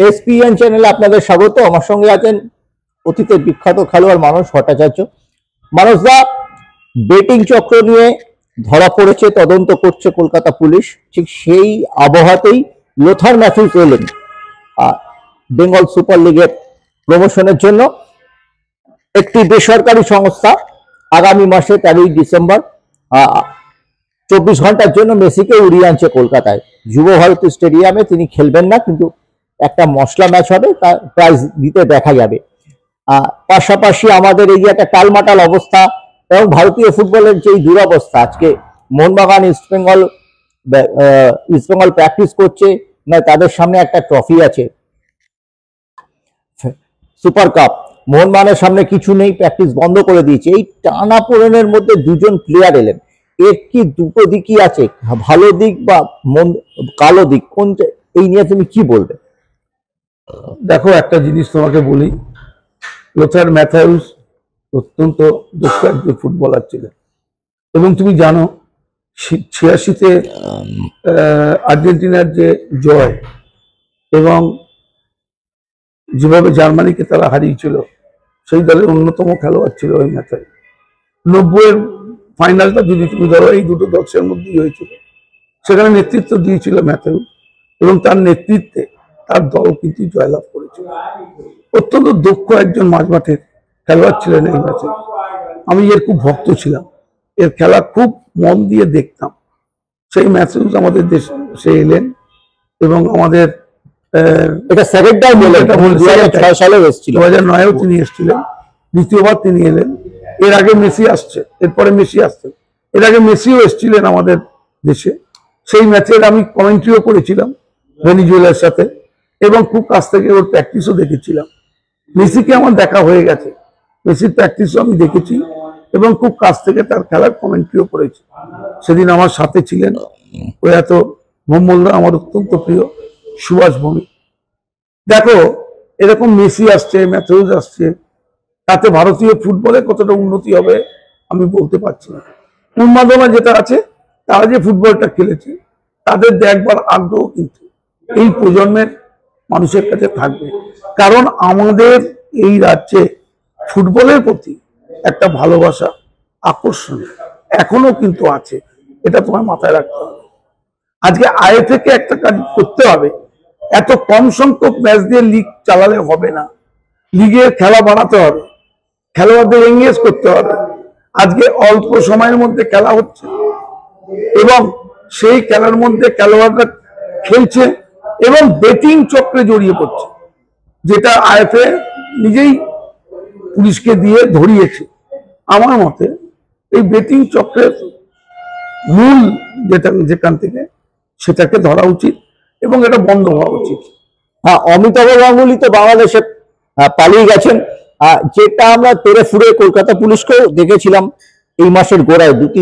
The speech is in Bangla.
এসপিএন চ্যানেলে আপনাদের স্বাগত। আমার সঙ্গে আছেন অতীতের বিখ্যাত খেলোয়াড় মানস ভট্টাচার্য। মানসদা, বেটিং চক্র নিয়ে ধরা পড়েছে, তদন্ত করছে কলকাতা পুলিশ। ঠিক সেই আবহাওয়াতেই লোথার ম্যাথিউস এলেন বেঙ্গল সুপার লিগের প্রমোশনের জন্য। একটি বেসরকারি সংস্থা আগামী মাসে 13ই ডিসেম্বর 24 ঘন্টার জন্য মেসিকে উড়িয়ে আনছে কলকাতায়। যুব ভারতী স্টেডিয়ামে তিনি খেলবেন না, কিন্তু একটা মশলা ম্যাচ হবে, তার প্রাইজ দিতে দেখা যাবে। পাশাপাশি আমাদের এই যে একটা টালমাটাল অবস্থা এবং ভারতীয় ফুটবলের যে দুরবস্থা, আজকে মোহনবাগান ইস্টবেঙ্গল প্র্যাকটিস করছে না, তাদের সামনে একটা ট্রফি আছে, সুপার কাপ। মোহনবাগানের সামনে কিছু নেই, প্র্যাকটিস বন্ধ করে দিয়েছে। এই টানাপোড়েনের মধ্যে দুজন প্লেয়ার এলেন। এর কি দুটো দিকই আছে, ভালো দিক বা কালো দিক, কোনটা? এই নিয়ে তুমি কি বলবে? দেখো, একটা জিনিস তোমাকে বলি, লোথার ম্যাথিউস অত্যন্ত দক্ষ একজন ফুটবলার ছিলেন। এবং তুমি জানো 86-তে আর্জেন্টিনার যে জয় এবং যেভাবে জার্মানিকে তারা হারিয়েছিল, সেই দলের অন্যতম খেলোয়াড় ছিল ওই ম্যাথিউস। 90-এর ফাইনালটা যদি তুমি ধরো, এই দুটো দলের মধ্যেই হয়েছিল, সেখানে নেতৃত্ব দিয়েছিল ম্যাথিউস এবং তার নেতৃত্বে তার দল কিন্তু জয়লাভ করেছিল। অত্যন্ত দক্ষ একজন মাঝমাঠের খেলোয়াড় ছিলেন এই ম্যাচে। আমি এর খুব ভক্ত ছিলাম, এর খেলা খুব মন দিয়ে দেখতাম। সেই ম্যাথিউস আমাদের দেশে সে এলেন এবং আমাদের এটা সেকেন্ড টাইম বলে, এটা 2006 সালে এসেছিল, 2009-এও তিনি এসেছিলেন, দ্বিতীয়বার তিনি এলেন। এর আগে মেসি আসছে, এরপরে মেসি আসছে, এর আগে মেসিও এসেছিলেন আমাদের দেশে। সেই ম্যাচের আমি কমেন্ট্রিও করেছিলাম ভেনিজুয়েলার সাথে এবং খুব কাছ থেকে ওর প্র্যাকটিসও দেখেছিলাম। মেসিকে আমার দেখা হয়ে গেছে, মেসির প্র্যাকটিসও আমি দেখেছি এবং খুব কাছ থেকে তার খেলার কমেন্ট্রিও করেছি। সেদিন আমার সাথে ছিলেন প্রয়াত মোহাম্মদরা, আমার অত্যন্ত প্রিয় সুভাষ ভৌমিক। দেখো, এরকম মেসি আসছে, ম্যাথিউস আসছে, তাতে ভারতীয় ফুটবলে কতটা উন্নতি হবে আমি বলতে পারছি না। উন্মাদনা যেটা আছে, তারা যে ফুটবলটা খেলেছে তাদের দেখবার আগ্রহ কিন্তু এই প্রজন্মের মানুষের কাছে থাকবে। কারণ আমাদের এই রাজ্যে ফুটবলের প্রতি একটা ভালোবাসা, আকর্ষণ এখনো কিন্তু আছে, এটা তোমার মাথায় রাখতে হবে। আজকে আয় থেকে একটা কাজ করতে হবে, এত কম সংখ্যক ম্যাচ দিয়ে লিগ চালালে হবে না। লিগের খেলা বাড়াতে হবে, খেলোয়াড়দের এঙ্গেজ করতে হবে। আজকে অল্প সময়ের মধ্যে খেলা হচ্ছে এবং সেই খেলার মধ্যে খেলোয়াড়রা খেলছে এবং বেটিং চক্রে জড়িয়ে পড়ছে, যেটা আইএফএ নিজেই পুলিশকে দিয়ে ধরিয়েছে। আমার মতে এই বেটিং চক্রের মূল যেখান থেকে সেটাকে ধরা উচিত এবং এটা বন্ধ হওয়া উচিত। হ্যাঁ, অমিতাভ গাঙ্গুলি তো বাংলাদেশে পালিয়ে গেছেন, যেটা আমরা তেড়ে ফুড়ে কলকাতা পুলিশকেও দেখেছিলাম এই মাসের গোড়ায় 2-3